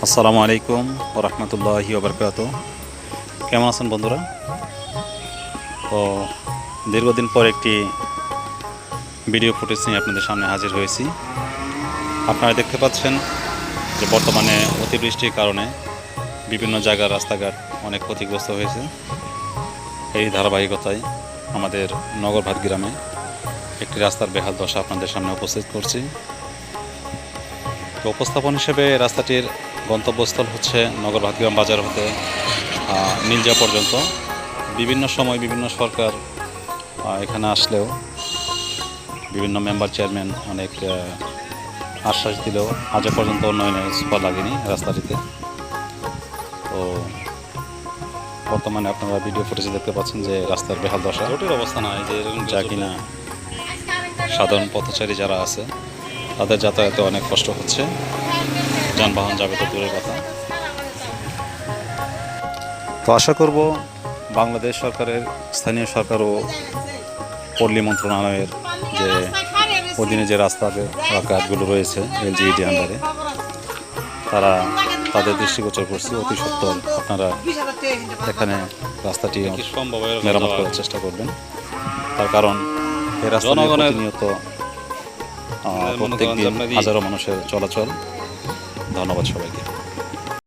আসসালামু আলাইকুম ওয়া রাহমাতুল্লাহি ওয়া বারাকাতুহু। কেমন আছেন বন্ধুরা? তো দীর্ঘদিন পর একটি ভিডিও ফুটেজ নিয়ে আপনাদের সামনে হাজির হয়েছি। আপনারা দেখতে পাচ্ছেন যে বর্তমানে অতিবৃষ্টির কারণে বিভিন্ন জায়গার রাস্তাঘাট অনেক ক্ষতিগ্রস্ত হয়েছে। এই ধারাবাহিকতায় আমাদের নগরভাট গ্রামে একটি রাস্তার বেহাল দশা আপনাদের সামনে উপস্থিত করছি। তো উপস্থাপন হিসেবে রাস্তাটির গন্তব্যস্থল হচ্ছে নগরভাট গ্রাম বাজার হতে নীলজা পর্যন্ত। বিভিন্ন সময় বিভিন্ন সরকার এখানে আসলেও বিভিন্ন মেম্বার চেয়ারম্যান অনেক আশ্বাস দিলেও আজ পর্যন্ত উন্নয়নের ছোঁয়া লাগেনি রাস্তাটিতে। তো বর্তমানে আপনারা ভিডিও ফুটেজে দেখতে পাচ্ছেন যে রাস্তার বেহাল দশা, রোডের অবস্থা নাই যে এরকম, যা কিনা সাধারণ পথচারী যারা আছে তাদের যাতায়াতে অনেক কষ্ট হচ্ছে, যানবাহন যাবে তো দূরের কথা। তো আশা করব বাংলাদেশ সরকারের, স্থানীয় সরকার ও পল্লী মন্ত্রণালয়ের যে অধীনে যে রাস্তাঘাটগুলো রয়েছে এলজিইডি আন্ডারে, তারা তাদের দৃষ্টিগোচর করছে অতি সত্বর আপনারা এখানে রাস্তাটি মেরামত করার চেষ্টা করবেন। তার কারণ এই রাস্তা প্রতিনিয়ত প্রত্যেক দিন হাজারো মানুষের চলাচল। ধন্যবাদ সবাইকে।